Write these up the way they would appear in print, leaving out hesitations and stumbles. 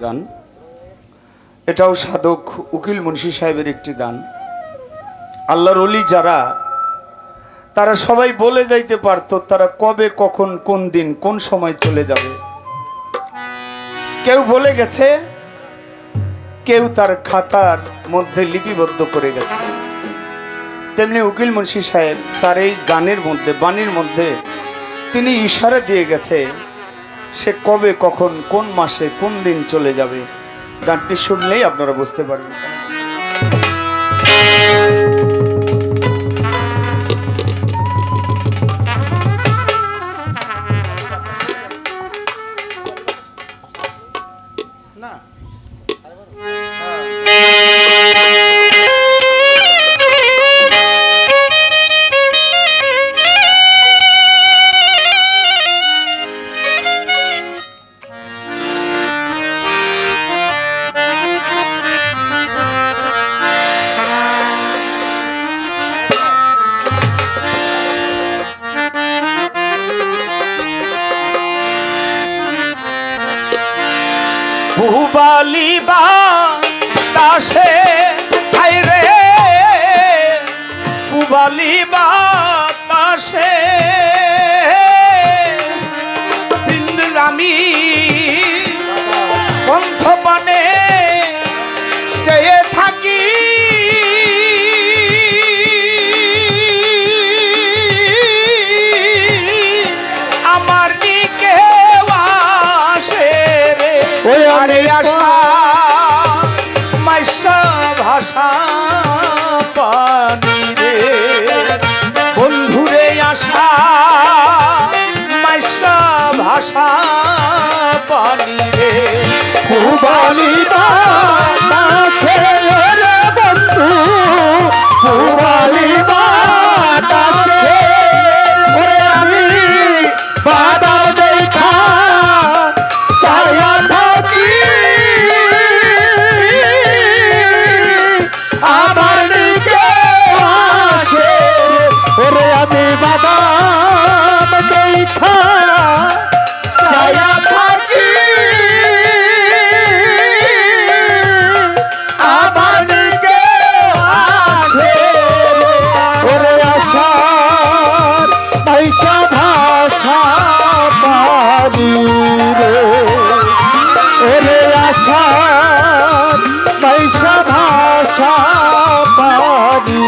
গান এটাও সাধক উকিল মুন্সি সাহেবের একটি গান। আল্লাহর ওলি যারা তারা সবাই বলে যাইতে পারতো তারা কবে কখন কোন দিন কোন সময় চলে যাবে। কেউ বলে গেছে, কেউ তার খাতার মধ্যে লিপিবদ্ধ করে গেছে। তেমনি উকিল মুন্সি সাহেব তার এই গানের মধ্যে বাণীর মধ্যে তিনি ইশারা দিয়ে গেছে সে কবে কখন কোন মাসে কোন দিন চলে যাবে। গানটি শুনলেই আপনারা বুঝতে পারবেন। পুবালি বাতাসে হায় রে পুবালি বাতাসে ইন্দ্রামী কণ্ঠপানে চেয়ে থাকি আমার দিকে আসে রে আরে আশা মাইশা ভাষা পানি রে বন্ধুরে আশা মাইশা ভাষা পানি রে পুবালি বাতাসে রে বন্ধু পুবালি বাতাসে ওরে আমি বাদল দেখা চায়া থাকি আমার দিকে আসে ওরে আমি বাদল দেখা চায়া থাকি আমার দিকে আসে ওরে আশার পয়সা ভাষা পানি রে ওরে আশার পয়সা ভাষা পানি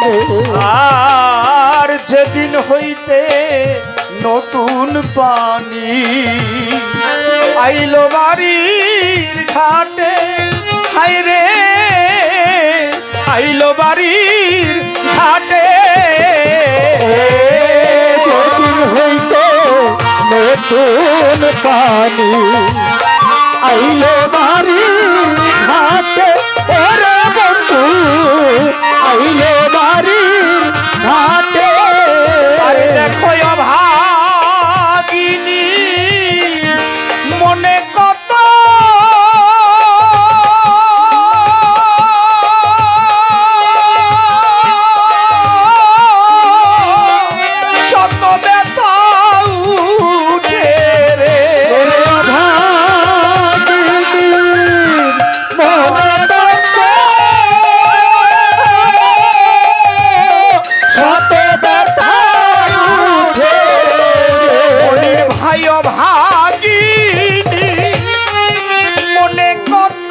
রে আর যেদিন হইতে নতুন পানি আইলো বাড়ির ঘাটে হায় রে আইলো বাড়ির ঘাটে যেদিন হইতে নতুন পানি আইলে বাড়ি ঘাটে ওরে বন্ধু আইলে বাড়ির ঘাটে আরে দেখো অভাগিনী মনে কত শত ব্যথা উঠে রে ওরে অভাগিনীর মনে কত শত ব্যথা উঠে মনির ভাই অভাগিনী মনে কত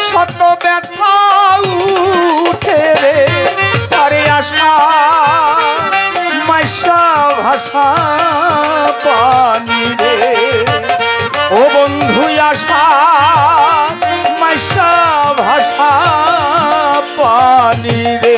শত ব্যথা উঠে রে আরে আশা মাইশা ভাষা পানি রে ও বন্ধু আশা মাইশা ভাষা পানি রে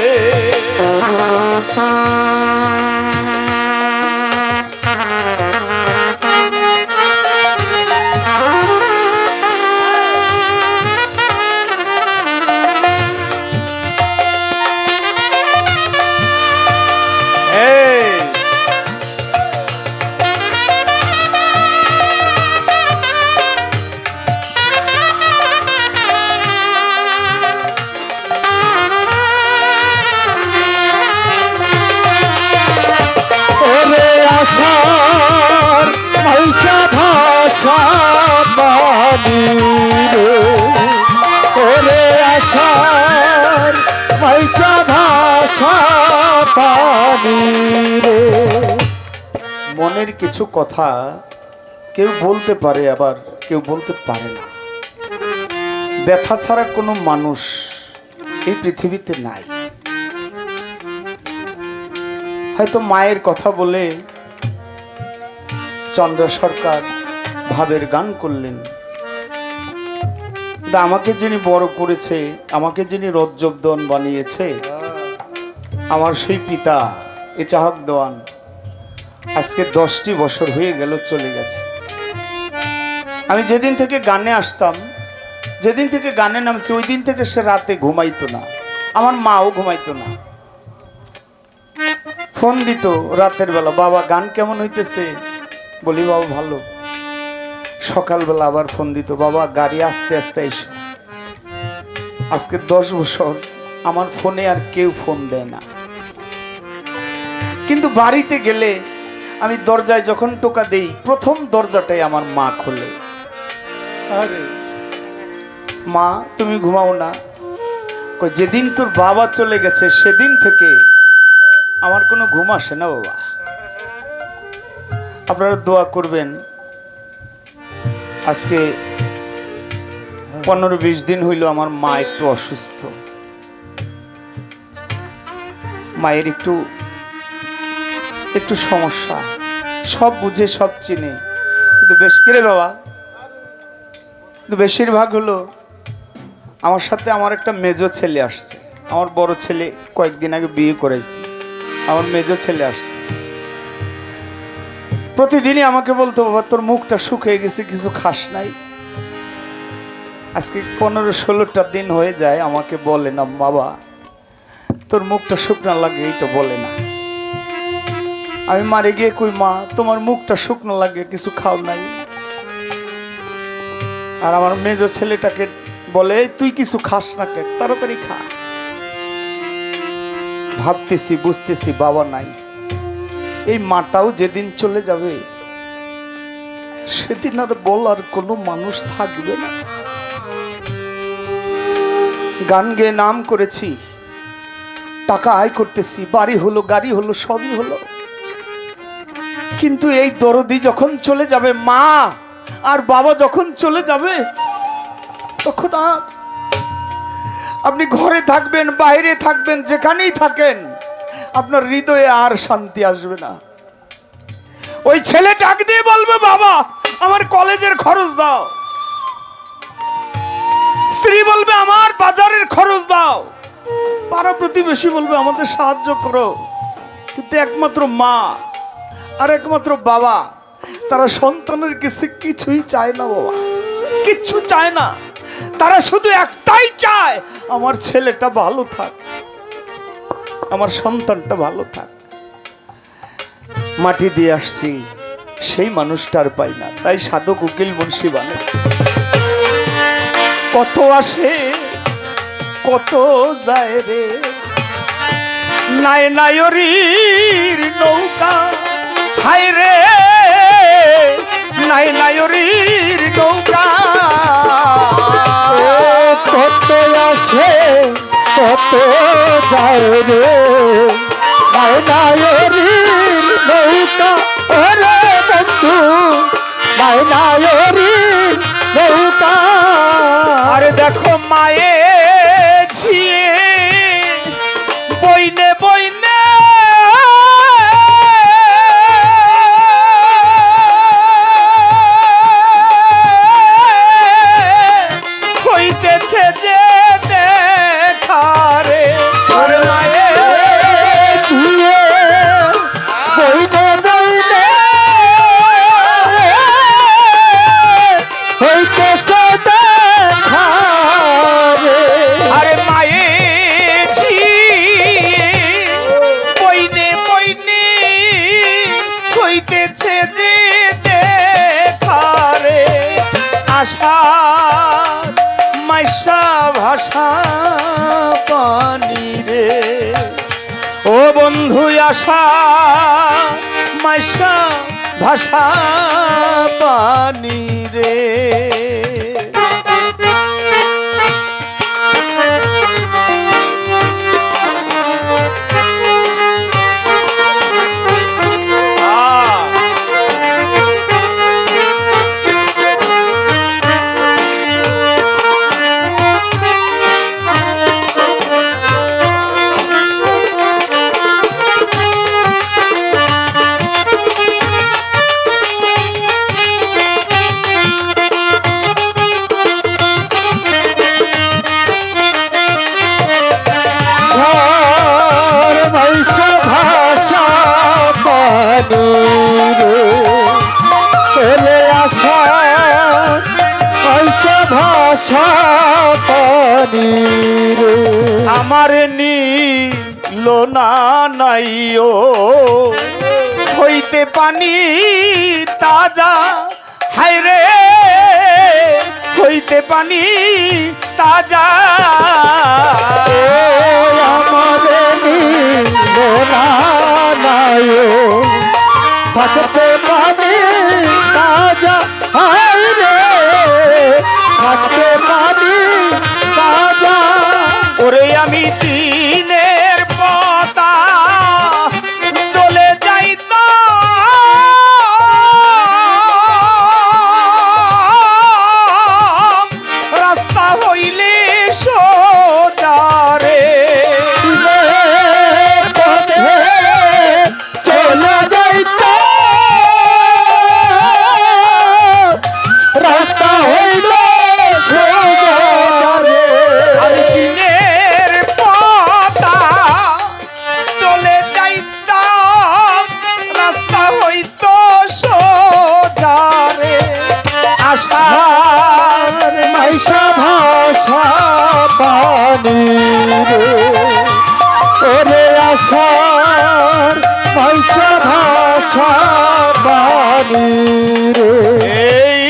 মনের কিছু কথা কেউ বলতে পারে, আবার কেউ বলতে পারে না। ব্যথা ছাড়া কোনো মানুষ এই পৃথিবীতে নাই। হয়তো মায়ের কথা বলে চন্দ্র সরকার ভাবের গান করলেন, আমাকে যিনি বড় করেছে, আমাকে যিনি রজ্জবদন বানিয়েছে, আমার সেই পিতা এ চাহক দেওয়ান আজকে 10টি বছর হয়ে গেল, চলে গেছে। আমি যেদিন থেকে গানে আসতাম, যেদিন থেকে গানে নামছি, ওই দিন থেকে সে রাতে ঘুমাইতো না, আমার মাও ঘুমাইতো না। ফোন দিত রাতের বেলা, বাবা গান কেমন হইতেছে? বলি বাবা ভালো। সকালবেলা আবার ফোন দিত, বাবা গাড়ি আস্তে আস্তে এসো। আজকে 10 বছর আমার ফোনে আর কেউ ফোন দেয় না। কিন্তু বাড়িতে গেলে আমি দরজায় যখন টোকা দেই, প্রথম দরজাটাই আমার মা খোলে। আরে মা তুমি ঘুমাও না? যেদিন তোর বাবা চলে গেছে সেদিন থেকে আমার কোনো ঘুম আসে না বাবা। আপনারা দোয়া করবেন। আজকে 15-20 দিন হইল আমার মা একটু অসুস্থ। মায়ের একটু সমস্যা, সব বুঝে সব চিনে, কিন্তু বেশ কিরে বাবা, কিন্তু বেশিরভাগ হলো আমার সাথে আমার একটা মেজো ছেলে আসছে। আমার বড় ছেলে কয়েকদিন আগে বিয়ে করেছি, আমার মেজো ছেলে আসছে। প্রতিদিনই আমাকে বলতো, বাবা তোর মুখটা শুকিয়ে গেছে, কিছু খাস নাই। আজকে 15-16টা দিন হয়ে যায়, আমাকে বলে না বাবা তোর মুখটা শুকনো লাগে, এইটা বলে না। আমি মারে গিয়ে কই, মা তোমার মুখটা শুকনো লাগে, কিছু খাও নাই? আর আমার মেজো ছেলেটাকে বলে, তুই কিছু খাস না কে, তাড়াতাড়ি খা। ভাবতেছি, বুঝতেছি বাবা নাই। এই মাটাও যেদিন চলে যাবে সেদিন আর বলার কোনো মানুষ থাকবে না। গান গেয়ে নাম করেছি, টাকা আয় করতেছি, বাড়ি হলো, গাড়ি হলো, সবই হলো, কিন্তু এই দরদি যখন চলে যাবে, মা আর বাবা যখন চলে যাবে, তখন আর আপনি ঘরে থাকবেন, বাইরে থাকবেন, যেখানেই থাকেন, আপনার হৃদয়ে আর শান্তি আসবে না। ওই ছেলে ডাক দিয়ে বলবে, বাবা আমার কলেজের খরচ দাও। স্ত্রী বলবে, আমার বাজারের খরচ দাও। পাড়া প্রতিবেশী বলবে, আমাদের সাহায্য করো। কিন্তু একমাত্র মা আর একমাত্র বাবা, তারা সন্তানের কাছে কিছুই চায় না বাবা, কিচ্ছু চায় না। তারা শুধু একটাই চায়, আমার ছেলেটা ভালো থাক, আমার সন্তানটা ভালো থাক। মাটি দিয়ে আসছি, সেই মানুষটার পাই না, তাই সাধক উকিল মুন্সি বানে। কত আসে কত যায় রে, নাই নায়রির নৌকা, হায় রে নাই নায়রির নৌকা। কত আছে কত যায় রে, নাই নায়রির নৌকা, ওরে বন্ধু নাই নায়রির নৌকা। আরে দেখো মায়ে ঝিয়ে বইনে বইনে হইতেছে যে দেখারে, তোর মায়ে ঝিয়ে বইনে বইনে হইতেছে দেখা রে। আরে মায়ে ঝিয়ে বইনে বইনে হইতেছে যে দেখারে, আশা মাইশা ভাষা পানি রে, ও বন্ধু আশা মাইশা ভাষা পানি রে। পানি রে আমার নীল না নাইও হইতে পানি তাজা, হায় রে হইতে পানি তাজা। আমারে নীল না নাইও থাকতে পানি তাজা, হায় রে থাকতে পানি তাজা। ওরে আমি দিনের পতা দলে যাইতাম, রাস্তা হইলে সোজা রে। পথে চলে যাইতো রাস্তা হইল সোজা রে। আর দিনের পতা দলে যাইতাম, রাস্তা হইতো সোজা রে। আশা আর মাইশা ভাষা পানি রে ওরে আশার মাইশা ভাষা পানি রে। এই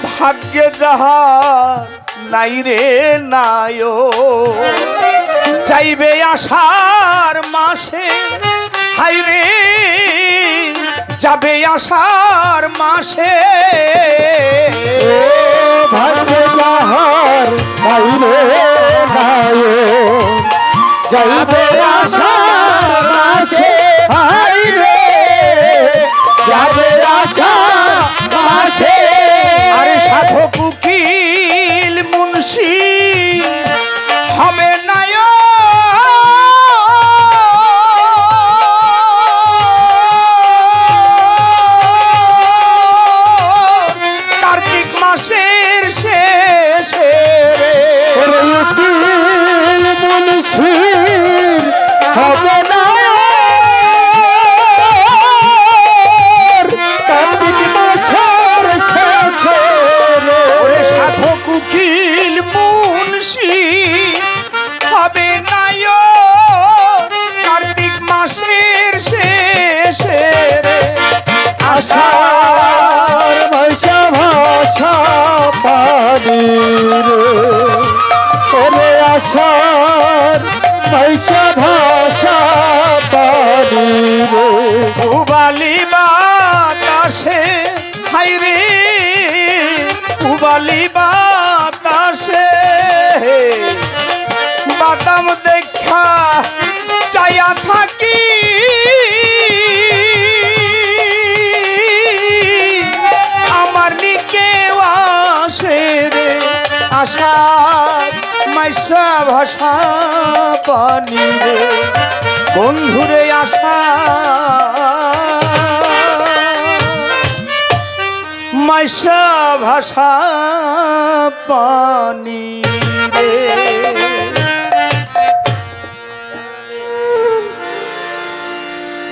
ভাগ্যে যাহার নাই রে নাইও, চাইবে আষাঢ় মাসে, হাই রে যাবে আষাঢ় মাসে। ও ভাগ্যে যাহার নাই রে নাইও যাইবে আষাঢ় মাসে, হাই রে যাবে আষাঢ় মাসে। আরে সাধক উকিল মুন্সি হবে নায়, কার্তিক মাসের শেষে রে। ওরে উকিল মুন্সির হবে না কার্তিক মাসের শেষে রে। ওরে সাধক উকিল মুন্সি হবে নায়, কার্তিক মাসের শেষে রে। আশা আষাঢ় মাইশা ভাষা পানি রে ওরে আষাঢ় মাইশা ভাষা পানি রে। উবালি বাতাসে, হাই রে উবালি বাতাসে বাদাম দেখা চাইয়া থাকি, আমার নিকে আসে রে। আশা মাইশা ভাষা পানি রে বন্ধুরে। আশা মাইশা ভাষা পানি।